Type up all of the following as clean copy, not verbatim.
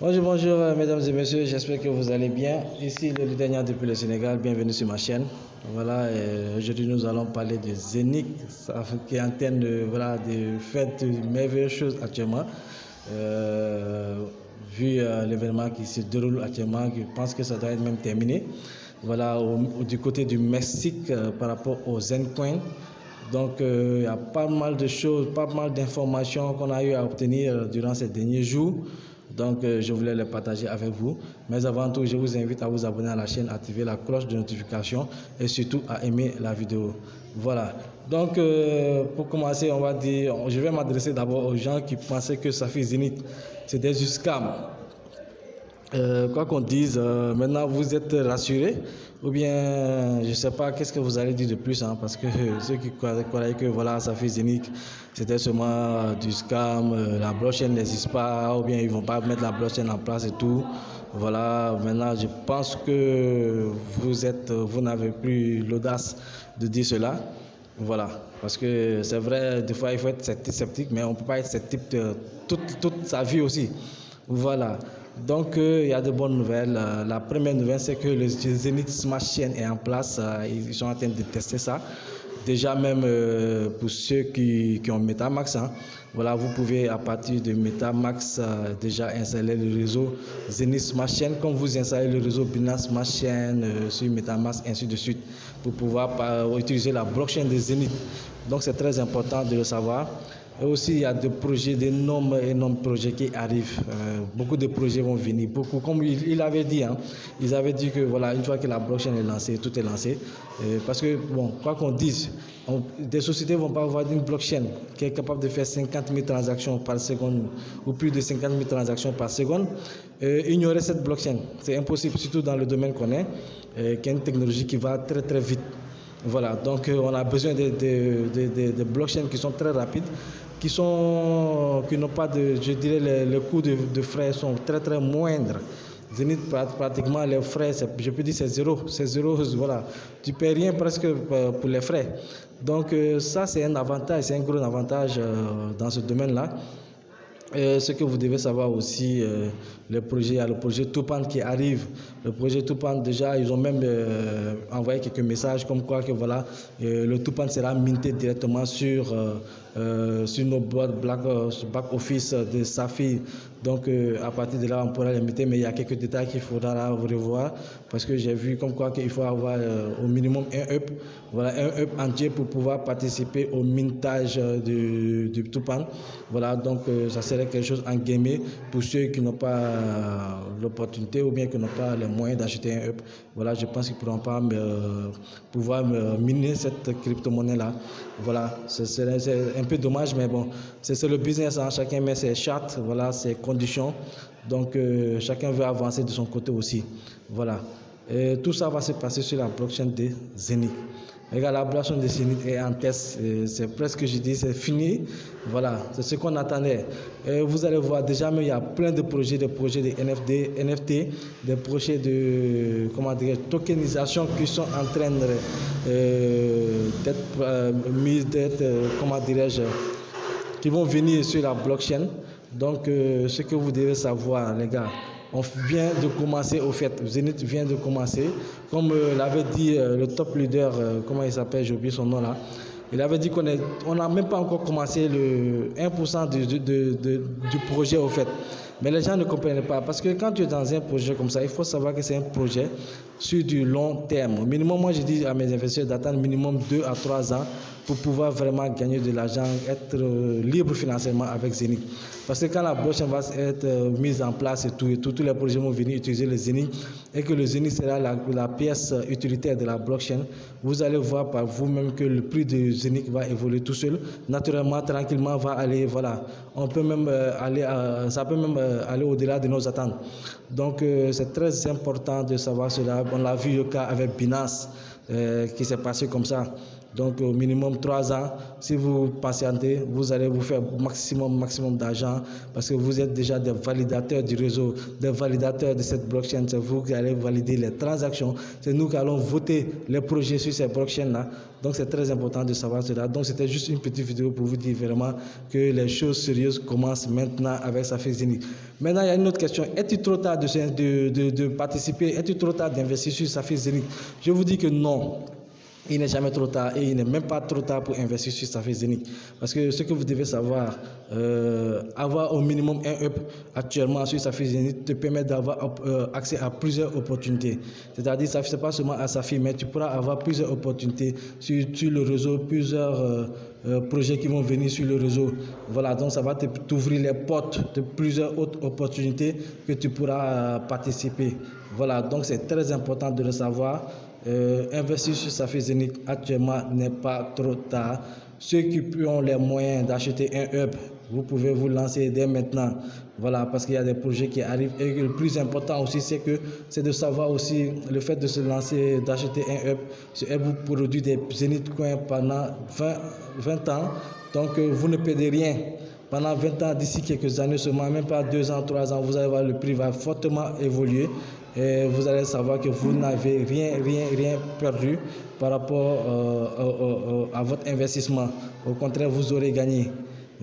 Bonjour, bonjour, mesdames et messieurs, j'espère que vous allez bien. Ici le leader depuis le Sénégal, bienvenue sur ma chaîne. Voilà, aujourd'hui nous allons parler de Zénith, qui est en train de faire de merveilleuses choses actuellement. Vu l'événement qui se déroule actuellement, je pense que ça doit être même terminé. Voilà, du côté du Mexique par rapport aux Zencoin. Donc, il y a pas mal de choses, pas mal d'informations qu'on a eu à obtenir durant ces derniers jours. Donc, je voulais les partager avec vous. Mais avant tout, je vous invite à vous abonner à la chaîne, à activer la cloche de notification et surtout à aimer la vidéo. Voilà. Donc, pour commencer, on va dire, je vais m'adresser d'abord aux gens qui pensaient que Safi Zenith, c'était du scam. Quoi qu'on dise, maintenant vous êtes rassurés ou bien je ne sais pas qu'est-ce que vous allez dire de plus, hein, parce que ceux qui croyaient que voilà, ça fait Zénith, c'était seulement du scam, la blockchain n'existe pas ou bien ils vont pas mettre la blockchain en place et tout. Voilà, maintenant je pense que vous n'avez plus l'audace de dire cela. Voilà, parce que c'est vrai, des fois il faut être sceptique, mais on ne peut pas être sceptique toute sa vie aussi. Voilà, donc il y a de bonnes nouvelles. La première nouvelle, c'est que le Zenith Smart Chain est en place. Ils sont en train de tester ça. Déjà même pour ceux qui ont Metamax, hein, voilà, vous pouvez à partir de Metamax déjà installer le réseau Zenith Smart Chain, comme vous installez le réseau Binance Smart Chain sur Metamax, ainsi de suite, pour pouvoir utiliser la blockchain de Zenith. Donc c'est très important de le savoir. Et aussi, il y a des projets, d'énormes projets qui arrivent. Beaucoup de projets vont venir. Beaucoup, comme il avait dit, hein, ils avaient dit que voilà, une fois que la blockchain est lancée, tout est lancé. Parce que, bon, quoi qu'on dise, des sociétés ne vont pas avoir une blockchain qui est capable de faire 50 000 transactions par seconde ou plus de 50 000 transactions par seconde. Ignorer cette blockchain, c'est impossible, surtout dans le domaine qu'on est, qui est une technologie qui va très très vite. Voilà, donc on a besoin de blockchains qui sont très rapides, qui n'ont pas de, je dirais, les coûts de frais sont très très moindres. Zenith, pratiquement les frais, je peux dire c'est zéro, voilà. Tu ne paies rien presque pour les frais. Donc ça c'est un avantage, c'est un gros avantage dans ce domaine-là. Ce que vous devez savoir aussi, le projet Tupan qui arrive. Le projet Tupan, déjà, ils ont même envoyé quelques messages comme quoi que voilà, le Tupan sera minté directement sur nos boîtes back office de Safi. Donc, à partir de là, on pourra les minter, mais il y a quelques détails qu'il faudra revoir parce que j'ai vu comme quoi qu'il faut avoir au minimum un up, voilà, un up entier pour pouvoir participer au mintage du Tupan. Voilà, donc ça serait quelque chose en guillemets pour ceux qui n'ont pas l'opportunité ou bien qui n'ont pas les moyens d'acheter un up. Voilà, je pense qu'ils ne pourront pas pouvoir miner cette crypto-monnaie-là. Voilà, c'est un peu dommage, mais bon, c'est le business, hein. Chacun met ses chartes, voilà, ses conditions. Donc, chacun veut avancer de son côté aussi. Voilà. Et tout ça va se passer sur la blockchain de Zenith. Regarde, la blockchain de Zenith est en test. C'est presque, je dis, c'est fini. Voilà, c'est ce qu'on attendait. Et vous allez voir, déjà, mais il y a plein de projets de NFT, des projets de, comment dire, tokenisation qui sont en train d'être mis, comment dirais-je, qui vont venir sur la blockchain. Donc, ce que vous devez savoir, les gars, on vient de commencer au fait, Zenith vient de commencer. Comme l'avait dit le top leader, comment il s'appelle, j'ai oublié son nom là. Il avait dit qu'on n'a même pas encore commencé le 1% du projet au fait. Mais les gens ne comprennent pas. Parce que quand tu es dans un projet comme ça, il faut savoir que c'est un projet sur du long terme. Au minimum, moi je dis à mes investisseurs d'attendre minimum 2 à 3 ans pour pouvoir vraiment gagner de l'argent, être libre financièrement avec Zenith. Parce que quand la blockchain va être mise en place et tous les projets vont venir utiliser le Zenith et que le Zenith sera la pièce utilitaire de la blockchain, vous allez voir par vous-même que le prix de Zenith va évoluer tout seul. Naturellement, tranquillement, va aller, voilà. On peut même ça peut même aller au-delà de nos attentes. Donc, c'est très important de savoir cela. On l'a vu le cas avec Binance qui s'est passé comme ça. Donc au minimum 3 ans, si vous patientez, vous allez vous faire maximum d'argent parce que vous êtes déjà des validateurs du réseau, des validateurs de cette blockchain. C'est vous qui allez valider les transactions. C'est nous qui allons voter les projets sur ces blockchains-là. Donc c'est très important de savoir cela. Donc c'était juste une petite vidéo pour vous dire vraiment que les choses sérieuses commencent maintenant avec Safi Zenith. Maintenant, il y a une autre question. Est-il trop tard de participer? Est-il trop tard d'investir sur Safi Zenith? Je vous dis que non. Il n'est jamais trop tard et il n'est même pas trop tard pour investir sur Safi Zenith. Parce que ce que vous devez savoir, avoir au minimum un up actuellement sur Safi Zenith te permet d'avoir accès à plusieurs opportunités. C'est-à-dire, ce n'est pas seulement à Safi, mais tu pourras avoir plusieurs opportunités sur le réseau, plusieurs projets qui vont venir sur le réseau. Voilà, donc ça va t'ouvrir les portes de plusieurs autres opportunités que tu pourras participer. Voilà, donc c'est très important de le savoir. Investir sur Safi Zenith actuellement n'est pas trop tard. Ceux qui ont les moyens d'acheter un hub, vous pouvez vous lancer dès maintenant. Voilà, parce qu'il y a des projets qui arrivent. Et le plus important aussi, c'est de savoir aussi le fait de se lancer, d'acheter un hub. Ce hub vous produit des Zenith Coins pendant 20 ans. Donc vous ne perdez rien. Pendant 20 ans, d'ici quelques années seulement, même pas 2 ans, 3 ans, vous allez voir le prix va fortement évoluer et vous allez savoir que vous n'avez rien perdu par rapport à votre investissement. Au contraire, vous aurez gagné.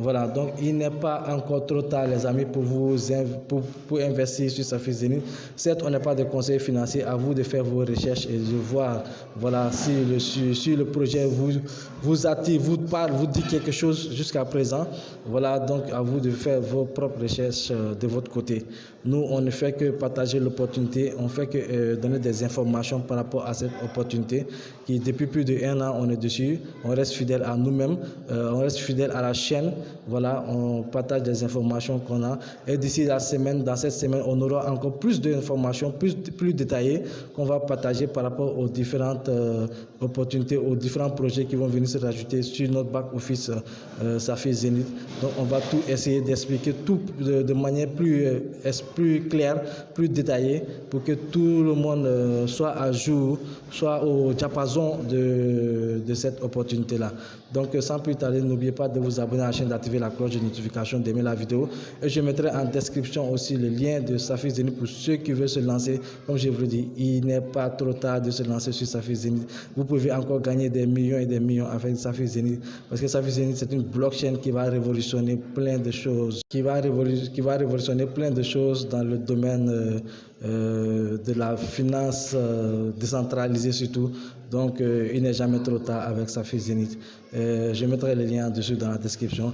Voilà, donc il n'est pas encore trop tard, les amis, pour investir sur Safi Zenith. Certes, on n'a pas de conseil financier, à vous de faire vos recherches et de voir, voilà, si le projet vous attire, vous parle, vous dit quelque chose jusqu'à présent. Voilà, donc à vous de faire vos propres recherches de votre côté. Nous, on ne fait que partager l'opportunité, on ne fait que donner des informations par rapport à cette opportunité qui, depuis plus d'1 an, on est dessus. On reste fidèle à nous-mêmes, on reste fidèle à la chaîne. Voilà, on partage des informations qu'on a. Et d'ici dans cette semaine, on aura encore plus d'informations, plus détaillées qu'on va partager par rapport aux différentes opportunités, aux différents projets qui vont venir se rajouter sur notre back-office Safi Zenith. Donc, on va tout essayer d'expliquer tout de manière plus claire, plus détaillée, pour que tout le monde soit à jour, soit au diapason de cette opportunité-là. Donc, sans plus tarder, n'oubliez pas de vous abonner à la chaîne, d'activer la cloche de notification, d'aimer la vidéo. Et je mettrai en description aussi le lien de Safi Zenith pour ceux qui veulent se lancer. Comme je vous le dis, il n'est pas trop tard de se lancer sur Safi Zenith. Vous pouvez encore gagner des millions et des millions avec Safi Zenith. Parce que Safi Zenith, c'est une blockchain qui va révolutionner plein de choses. Qui va révolutionner plein de choses dans le domaine de la finance décentralisée surtout. Donc, il n'est jamais trop tard avec Safi Zenith. Je mettrai le lien dessus dans la description.